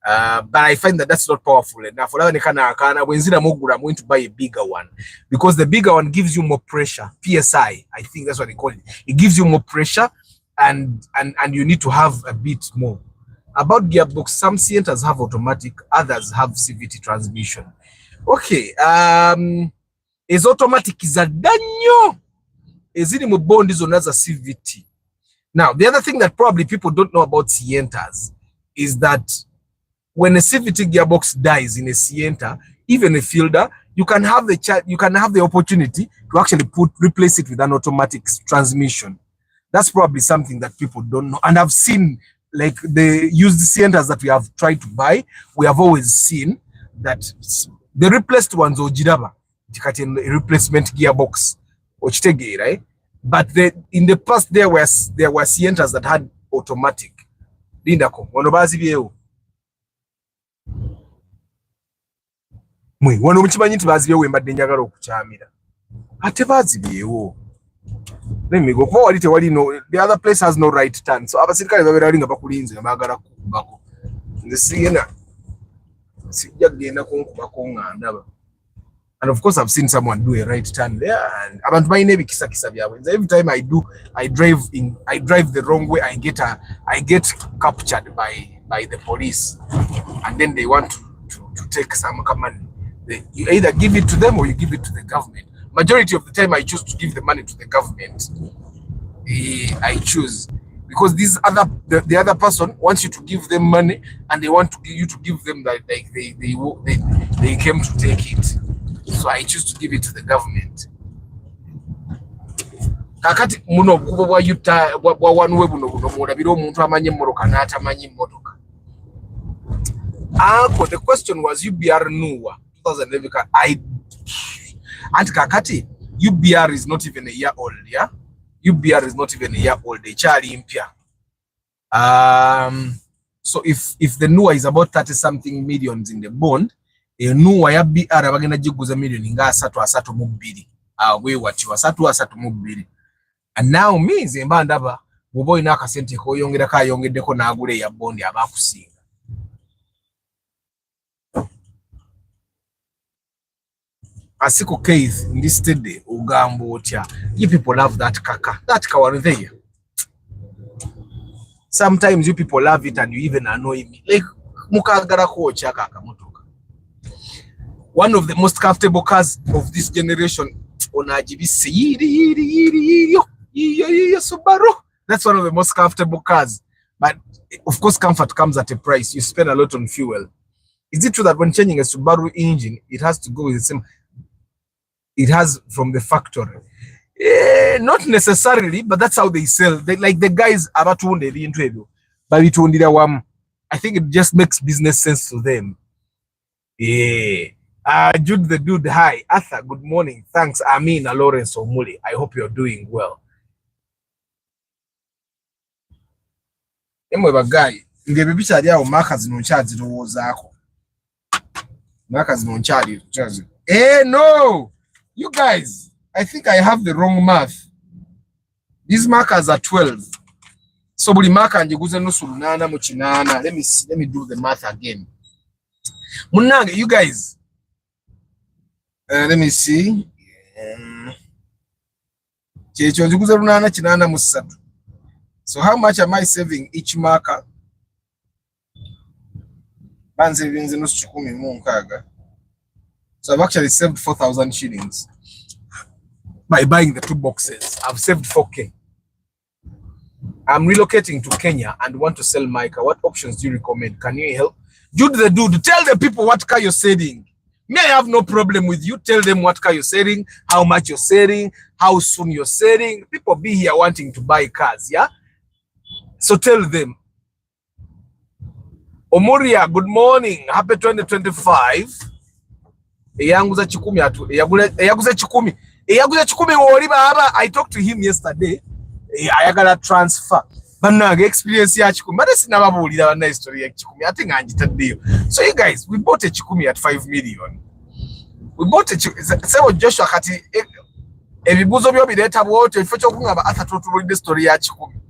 But I find that that's not powerful enough. When I'm going to buy a bigger one because the bigger one gives you more pressure. PSI, I think that's what they call it. It gives you more pressure, and you need to have a bit more. About gearbox, some Sientas have automatic, others have CVT transmission. Okay, is automatic is a danyo. Is it in bond is another CVT. Now, the other thing that probably people don't know about Sientas is that when a CVT gearbox dies in a Sienta, even a fielder, you can have the opportunity to actually replace it with an automatic transmission. That's probably something that people don't know. And I've seen, like the used Sientas that we have tried to buy, we have always seen that the replaced ones or jiraba, replacement gearbox or chitege, right? But in the past there were Sientas that had automatic. Lindako, wanobazi biyo. Mwe, wano mchimanyi ntibazi biyo mbadde njagala okukyamira. Ate bazi biyo. Let me go. The other place has no right turn. So abasirikale babera linga bakulinze bagala kubako. Ndisiena. Sijagenda kunkubako ngandaba. And of course, I've seen someone do a right turn there, and abantu bayine ebikisa kisa byabwe. Every time I drive the wrong way. I get captured by the police, and then they want to take some money. You either give it to them or you give it to the government. Majority of the time, I choose to give the money to the government. I choose because the other person wants you to give them money, and they want you to give them that like they came to take it. So I choose to give it to the government. Kakati muno kubo bwa yuta bwa wanwe buno mulabira omuntu amanye mmoroka n'atamanyi mmotoka. The question was UBR Nuwa 2011. And kakati UBR is not even a year old, yeah? UBR is not even a year old. Echali mpya. So if the Nuwa is about 30 something millions in the bond, Nuwa ya BR bagenda jiguza million nga 332. We wati wa 332. And now means emba ndaba muboyi nakasente ko yongera ka yongeddeko nagule ya bond abakusinga. Asiko case in this today ugambo otya. You people love that kaka. That kawan there. Sometimes you people love it and you even annoy me. Like mukagara ko otya kaka motoka. One of the most comfortable cars of this generation on RGB That's one of the most comfortable cars. But of course, comfort comes at a price. You spend a lot on fuel. Is it true that when changing a Subaru engine, it has to go with the same? It has from the factory. Not necessarily, but that's how they sell. Like the guys about to the interview, but it won't I think it just makes business sense to them. Yeah. Jude the dude, hi. Arthur, good morning. Thanks. Amina Lawrence Omuli. I hope you're doing well. Emwe bagay, nge bibicha lya omaka zino nchazi rowozaako. Maka zino nchazi. No! You guys, I think I have the wrong math. These markers are 12. So buli marker njiguze nusu lunana mu kinana. Let me do the math again. Munange, you guys. Let me see. Checho njiguze lunana kinana mu 3. So how much am I saving each marker? So I've actually saved 4,000 shillings by buying the 2 boxes. I've saved 4K. I'm relocating to Kenya and want to sell my car. What options do you recommend? Can you help? Jude the dude, tell the people what car you're selling. Me, I have no problem with you. Tell them what car you're selling, how much you're selling, how soon you're selling. People be here wanting to buy cars, yeah? So tell them. Omoria, good morning. Happy 2025. Eyanguza chikumi atu. Eyaguza chikumi wori baba. I talked to him yesterday. Ayagala transfer. Banaga experience ya chikumi. But that's never boli that nice story ya chikumi. I think anjita deal. So you guys, we bought a chikumi at 5 million. We bought a chikumi. Say what Joshua kati. Ebibuzo byo bideta wote. Ifecho kunga ba ata tutu the story ya chikumi.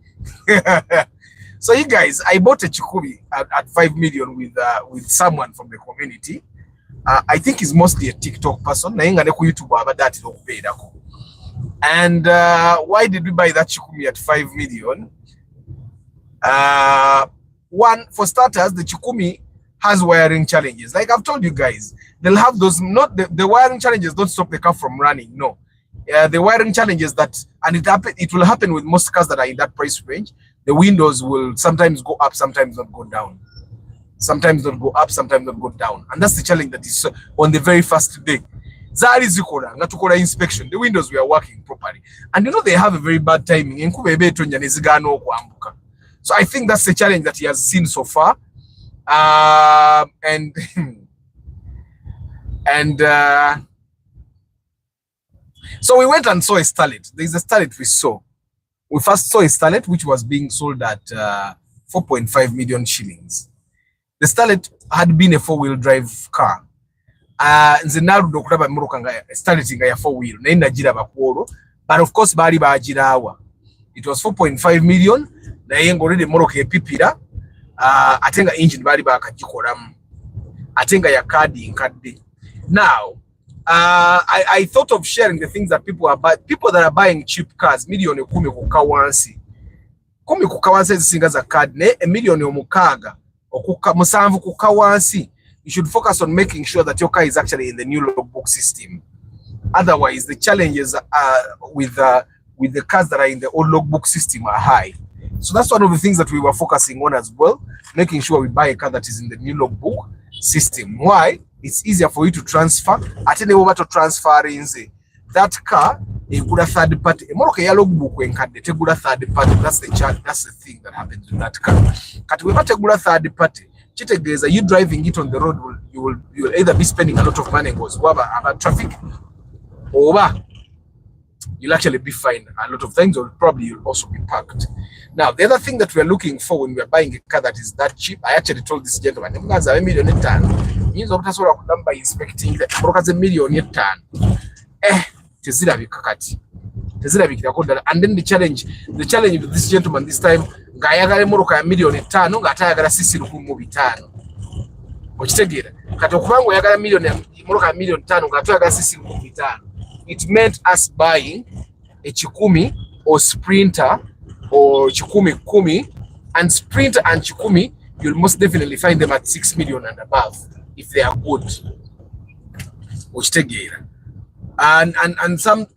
So you guys, I bought a chikumi at 5 million with someone from the community. I think he's mostly a TikTok person. And why did we buy that chikumi at 5 million? One, for starters, the chikumi has wiring challenges. Like I've told you guys, they'll have those, not the wiring challenges don't stop the car from running, no. The wiring challenges and it will happen with most cars that are in that price range. The windows will sometimes go up, sometimes not go down. Sometimes not go up, sometimes not go down. And that's the challenge that is on the very first day. Zari zikora, ngatukora inspection. The windows were working properly. And you know, they have a very bad timing. So I think that's the challenge that he has seen so far. So we went and saw a Starlet. There's a Starlet we saw. We first saw a Starlet which was being sold at 4.5 million shillings. The Starlet had been a 4-wheel drive car. Nzenaru dokuraba murukanga Starlet nga ya 4-wheel. Naenda jira bakuolo. But of course bali bajirawa. It was 4.5 million. Na yengo rede moroke pipira. Atenga engine bali bakajikoramu. Atenga ya kadi nkadde. Now, I thought of sharing the things that people that are buying cheap cars, million kumi kukawansi. Kumi kukawansi zisinga za card ne a million omukaga okuka musanvu kukawansi. You should focus on making sure that your car is actually in the new logbook system. Otherwise, the challenges with the cars that are in the old logbook system are high. So that's one of the things that we were focusing on as well, making sure we buy a car that is in the new logbook system. Why? It's easier for you to transfer. Atene over to transfer in that car, a good third party. Moroke ya logbook when can take good third party. That's the charge. That's the thing that happens in that car. Kat we not a good third party. Are you driving it on the road? You will either be spending a lot of money because about traffic, or you'll actually be fined a lot of things, or probably you'll also be parked. Now, the other thing that we're looking for when we're buying a car that is that cheap, I actually told this gentleman, means of by inspecting the brokers $1 million ton. And then the challenge with this gentleman this time, Gayagare Moroka $1 million ton, Gatayagara Sisi Mubitano. Ochitegira. Katokubango Yagara Moroka $1 million ton, Gatayaga Sisi Mubitano. It meant us buying a Chikumi or Sprinter or Chikumi Kumi, and Sprinter and Chikumi, you'll most definitely find them at 6 million and above if they are good. Ochitegira. and some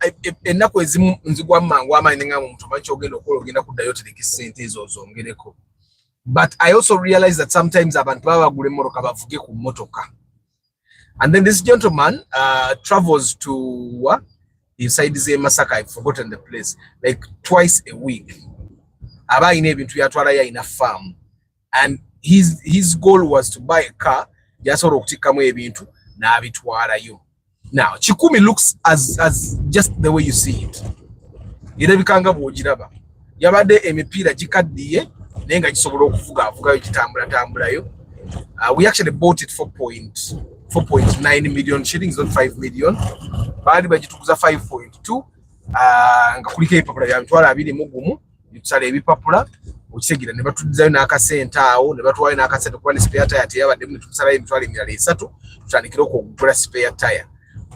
ennaku ezimu nzigwa mangu amaanyi nga muntu manchi ogenda okola ogenda kuddayo tereka sente ezo zongereko. But I also realized that sometimes abantu baba bagula emmotooka bavuge ku mmotoka. And then this gentleman travels to inside Masaka, I've forgotten the place, like twice a week. Aba ine ebintu yatwala ya ina farm. And his goal was to buy a car, jasobola okutikamu ebintu n'abitwalayo. Now, Chikumi looks as just the way you see it. Irabikanga bwogiraba. Yabadde emipiira gikaddiye naye nga gisobola okuvugayo kitambulayo. We actually bought it 4.9 million shillings, not 5 million. Baali bagituguza 5.2. Nga kuliko ebipapula bya mitwalo 21 bitusala ebipapula okitegeera ne batuddizayo n'akasente awo ne batwalayo n'akasente kuba ne spare tire teyabaddemu ne tumusalayo emitwalo 300 tutandikira okugula spare tire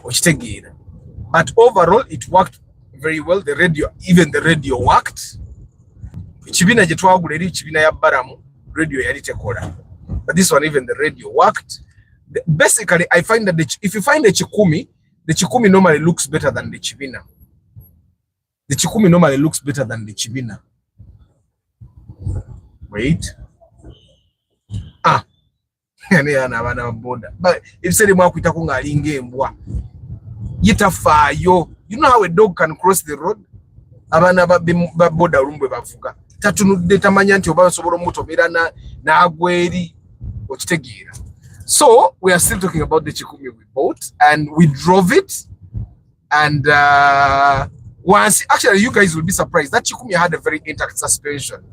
okitegeera. But overall it worked very well. Even the radio worked. Ekibiina gye twagula eri ekibiina ya Baramu, radio yali tekola. But this one, even the radio worked. Basically, I find that if you find a Chikumi, the Chikumi normally looks better than the Chibina. The Chikumi normally looks better than the Chibina. Wait. But if you know how a dog can cross the road? Tatunudde tamanya nti oba nsobola omutomera n'agweri okitegeera. So we are still talking about the Chikumi we bought, and we drove it, and once actually you guys will be surprised that Chikumi had a very intact suspension.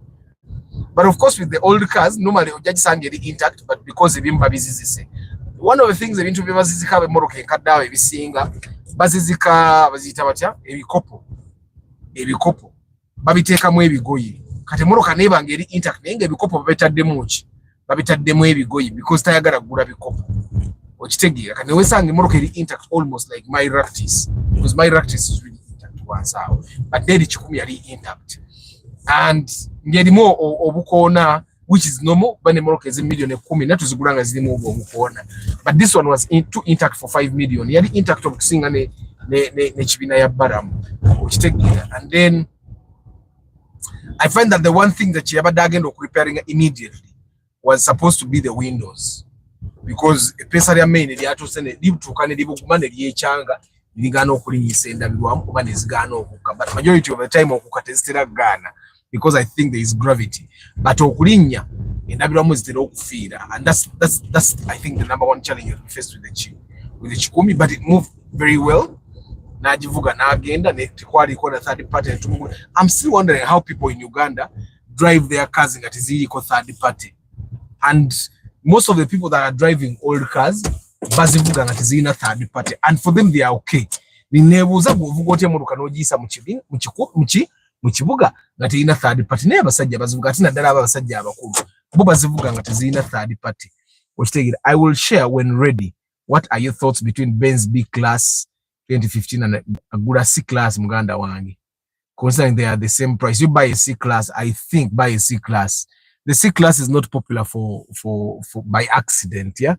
But of course with the old cars normally ojagisanga eri intact, but because ebimba bizizise, one of the things ebintu byebazizika bemoroka enkaddawo ebisinga baziyita batya ebikopo babiteekamu ebigoyi. Kati moroka nebanga eri intact naye nga ebikopo babitaddemu ki babitaddemu ebigoyi because tayagala kugula bikopo okitegeera. Kati wesanga moroka eri intact almost like my Ractis, because my Ractis is really intact once out, but then Chikumi yali intact and ngerimu obukoona which is normal. Bane moroka ezi million 10 natuzigulanga zirimu obukoona, but this one was too intact for 5 million. Yali intact okusinga ne Chibina ya Baramu okitegeera. And then I find that the one thing that Yabadagen was repairing immediately was supposed to be the windows, because a pesari main the ato sene live to can live kumane liechanga ligano kulinyisa endabirwamu kuba nezigano okuka, but majority of the time okukatestera Ghana because I think there is gravity, but okulinya endabirwamu zitera okufiira, and that's I think the number one challenge we faced with the Chikumi, but it moved very well. Najivuga nagenda nekwali kona third party. I'm still wondering how people in Uganda drive their cars in atizili ko third party, and most of the people that are driving old cars bazivuga atizili na third party, and for them they are okay. Ninebuza kuvuga ote moruka nogisa mukibuga ngati ina third party naye abasajja bazivuga ati naddala abasajja abakulu bo bazivuga ngati zina third party. I will share when ready. What are your thoughts between Benz B class 2015 and a C class Muganda wangi? Considering they are the same price, you buy a C class, I think buy a C class. The C class is not popular for by accident, yeah.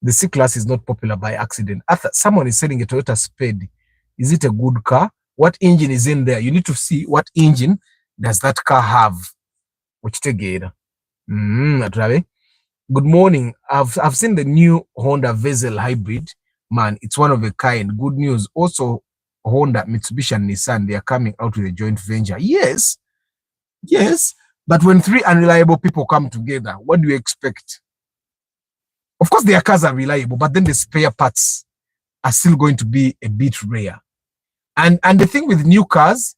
The C class is not popular by accident. After someone is selling a Toyota Spade, is it a good car? What engine is in there? You need to see what engine does that car have. Which together. Good morning. I've seen the new Honda Vezel hybrid. Man, it's one of a kind. Good news. Also, Honda, Mitsubishi, and Nissan, they are coming out with a joint venture. Yes. But when three unreliable people come together, what do you expect? Of course, their cars are reliable, but then the spare parts are still going to be a bit rare. And the thing with new cars,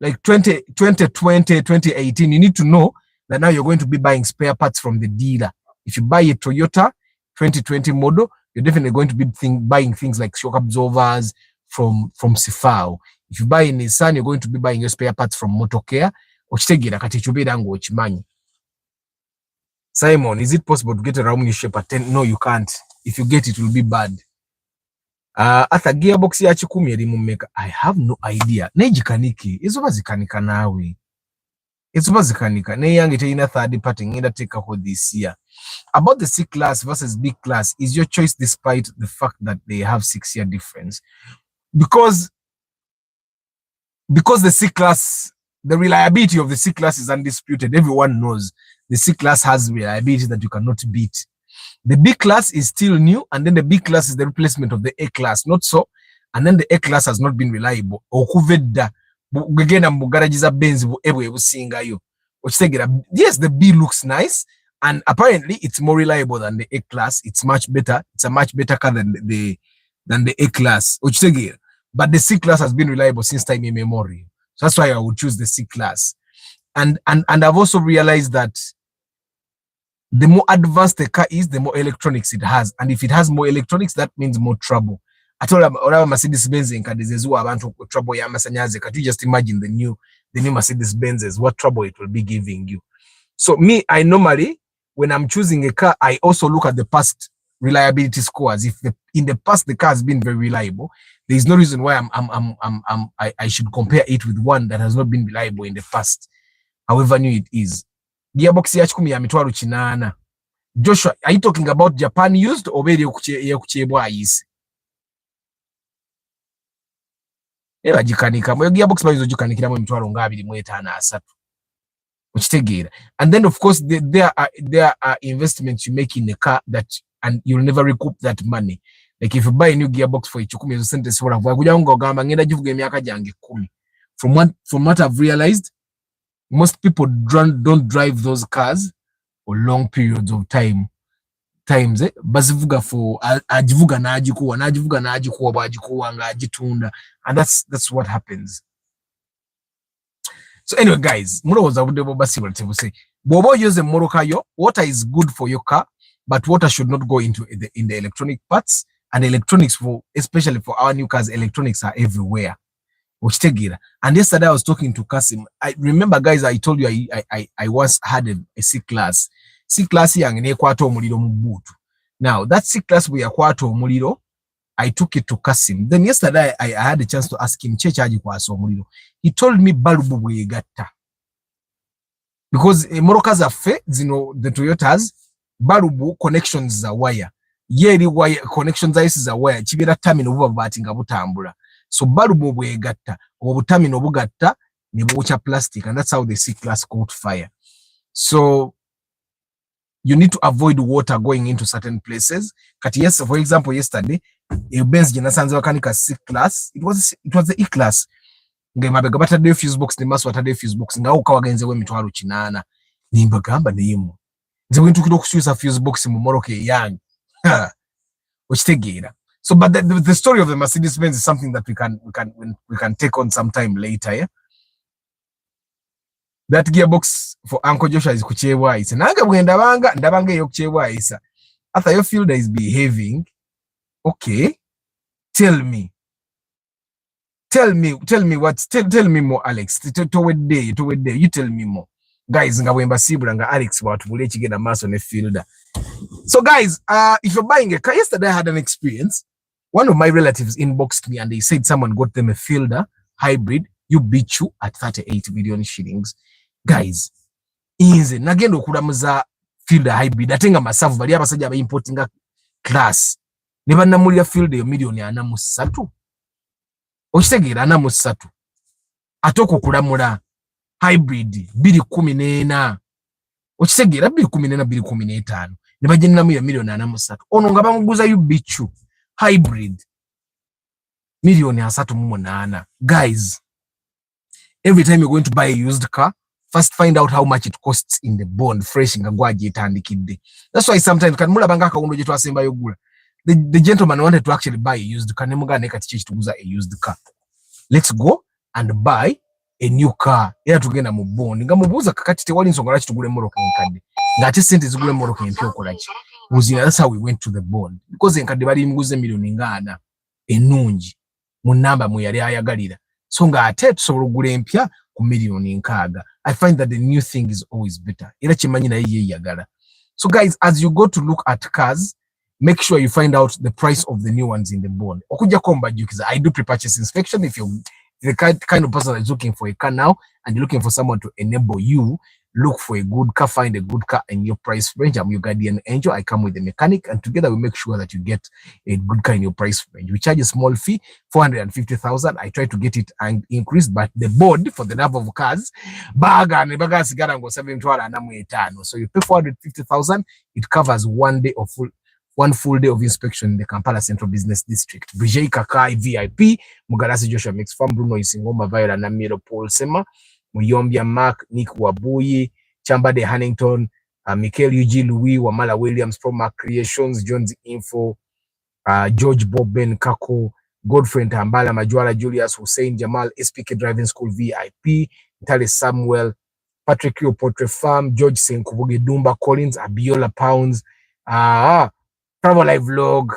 like 2020, 2018, you need to know that now you're going to be buying spare parts from the dealer. If you buy a Toyota 2020 model, you're definitely going to be buying things like shock absorbers from Sifao. If you buy a Nissan, you're going to be buying your spare parts from Motocare. Simon, is it possible to get a round shape at 10? No, you can't. If you get it, will be bad. At a gearbox ya Chikumi eri mumeka, I have no idea. Nejikaniki, izo bazikanika nawe. It's bazikanika. Ne yange teina third party ngenda take a this year. About the C class versus B class is your choice despite the fact that they have 6-year difference. Because the C class, the reliability of the C class is undisputed. Everyone knows the C class has reliability that you cannot beat. The B class is still new, and then the B class is the replacement of the A class. Not so. And then the A class has not been reliable. Okuveda gugenda mu garages za Benz ebwe busingayo. Yes, the B looks nice, and apparently it's more reliable than the A class. It's much better. It's a much better car than the A class. But the C class has been reliable since time immemorial. So that's why I would choose the C class. And I've also realized that the more advanced the car is, the more electronics it has. And if it has more electronics, that means more trouble. I told them, Mercedes Benz in trouble. Can you just imagine the new Mercedes Benzes, what trouble it will be giving you? So me, I normally, when I'm choosing a car, I also look at the past reliability scores. If in the past the car has been very reliable, there is no reason why I should compare it with one that has not been reliable in the past, however new it is. Gearbox ya 10 ya mitwalo 8. Joshua, are you talking about Japan used or beri kuchebwa ayise? Eba jikanika mo gearbox bayizo jikanikira mu mitwalo nga 2.53. Ukitegeera. And then of course there are investments you make in a car that and you'll never recoup that money. Like if you buy a new gearbox for 10 ezo sente sobola kuja ngo gamba ngenda givuga emyaka jange 10. From what I've realized, most people don't drive those cars for long periods of times bazivuga for ajivuga na ajikuwa bajikuwa nga ajitunda, and that's what happens. So anyway guys, mulowoza budde bo basibula tebuse bobo use moroka yo, water is good for your car, but water should not go into in the electronic parts, and electronics especially for our new cars, electronics are everywhere. And yesterday I was talking to Kasim. I remember, guys, I told you I once had a C class. C class yang nekwato omuliro mu butu. Now that C class we akwato omuliro, I took it to Kasim. Then yesterday I had a chance to ask him chechaji kwaso omuliro. He told me balubu bwegatta. Because moroka zaffe zino the Toyotas balubu connections za wire. Yeri wire connections za wire kibira terminal buba batinga butambula. So balubu bwegatta obutamino bugatta ne bucha plastic, and that's how the C class caught fire. So you need to avoid water going into certain places. Kati yes, for example, yesterday a Benz jinasanze wakanika C class, it was the E class. Ngemabega batade fuse box ne maso batade fuse box nga ukawagenze we mitwalo 8 nimba gamba neyimo nze wintu kilo kususa fuse box mu moroke yange okitegeera. So, but the story of the Mercedes Benz is something that we can take on sometime later. Yeah? That gearbox for Uncle Joshua is kuchebwa isa. Nanga bwenda ndabanga yo kuchebwa isa. After your fielder is behaving, okay. Tell me what. Tell me more, Alex. Toward day. You tell me more, guys. Nga wemba sibula nga Alex watu bule chigenda maso ne fielder. So, guys, if you're buying a car, yesterday I had an experience. One of my relatives inboxed me and they said someone got them a Fielder hybrid, you beat you at 38 million shillings. Guys, inze nagendo okulamuza Fielder hybrid atenga masavu bali abasajja ba importinga class. Ne bannamulira Fielder yo million 43. Okitegeera 43. Atoko kulamula hybrid 214. Okitegeera 214 215. Ne bajennamu ya million 43. Ono nga bamuguza you beat you hybrid million 38. Guys, every time you're going to buy a used car, first find out how much it costs in the bond fresh nga gwaje etandikidde. That's why sometimes kan mulabanga akawundo je twasemba yogula, the gentleman wanted to actually buy a used car, nemugane kati chichi tuguza a used car. Let's go and buy a new car. Era tugenda mu bond nga mubuza kakati tewali nsonga laki tugule moroka enkadde nga ate sente zigule moroka empya okolaki. That's how we went to the bond, because enkadde bali muguze million ngana enungi mu namba mu yali ayagalira, so nga ate tusobola ogula empya ku million 6. I find that the new thing is always better. Era kimanyi naye yeyagala. So guys, as you go to look at cars, make sure you find out the price of the new ones in the bond. Okuja komba jukiza, I do pre-purchase inspection. If you're the kind of person that is looking for a car now and looking for someone to enable you, look for a good car, find a good car in your price range. I'm your guardian angel. I come with a mechanic, and together we make sure that you get a good car in your price range. We charge a small fee, 450,000. I try to get it and increased, but the board for the number of cars, so you pay 450,000. It covers one full day of inspection in the Kampala Central Business District. Vijay Kakai VIP, Mugarasi Joshua Mix Farm, Bruno Isingoma Viola Namiro Paul Sema, Muyombia Mark, Nick Wabuyi, Chamba de Hannington, Michael Eugene Louis, Wamala Williams, Pro Mark Creations, Jones Info, George Bob Ben Kako, Godfrey Tambala, Majwala Julius, Hussein Jamal, SPK Driving School VIP, Tali Samuel, Patrick Rio Portrait Farm, George Senkubuge Dumba Collins, Abiola Pounds, Travel Live Vlog,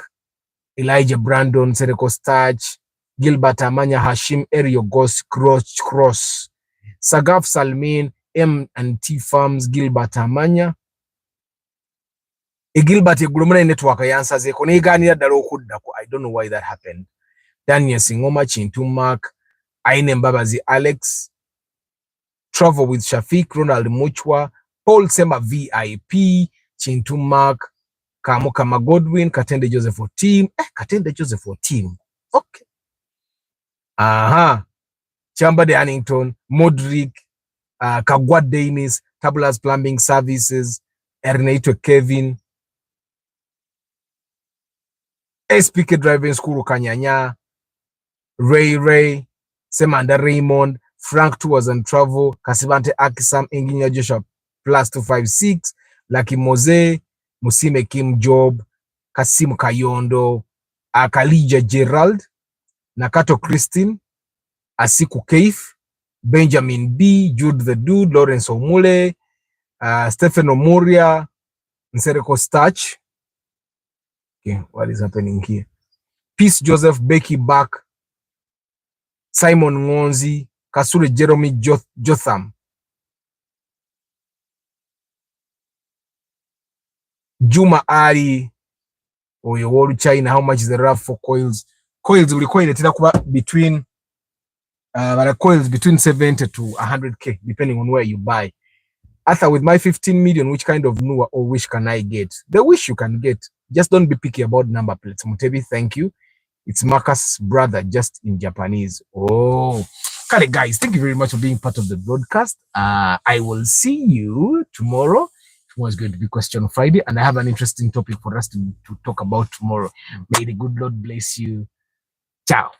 Elijah Brandon, Sereko Starch, Gilbert Amanya, Hashim Erio Ghost, Cross, Sagaf Salmin, M&T Farms, Gilbert Amanya. Gilbert Glumina network yansaze ko neganira dalo okuddako. I don't know why that happened. Daniel Singoma, Chintu Mark, Aine Mbabazi Alex, Travel with Shafiq, Ronald Muchwa, Paul Sema VIP, Chintu Mark, Kama Godwin, Katende Joseph for team. Katende Joseph for team. Okay. Chamba de Hannington, Modric, Kagwa Dennis, Tabulas Plumbing Services, Ernesto Kevin, SPK Driving School Kanyanya, Ray, Semanda Raymond, Frank Tours and Travel, Kasibante Akisam, Engineer Joshua plus 256, Lucky Mose, Musime Kim Job, Kasim Kayondo, Akalija Gerald, Nakato Christine, Asiku Keif, Benjamin B, Jude the Dude, Lawrence Omule, Stephen Omuria, Nsereko Starch. Okay, what is happening here? Peace Joseph, Becky Back, Simon Ngonzi, Kasure Jeremy Jotham, Juma Ali, Oyeworu China. How much is the RAV for coils? Coils will require between coils between 70 to 100k depending on where you buy. Arthur, with my 15 million, which kind of Nua or wish can I get? The wish you can get. Just don't be picky about number plates. Mutebi, thank you. It's Marcus' brother, just in Japanese. Oh, okay, guys, thank you very much for being part of the broadcast. I will see you tomorrow. Tomorrow is going to be Question Friday, and I have an interesting topic for us to talk about tomorrow. May the good Lord bless you. Ciao.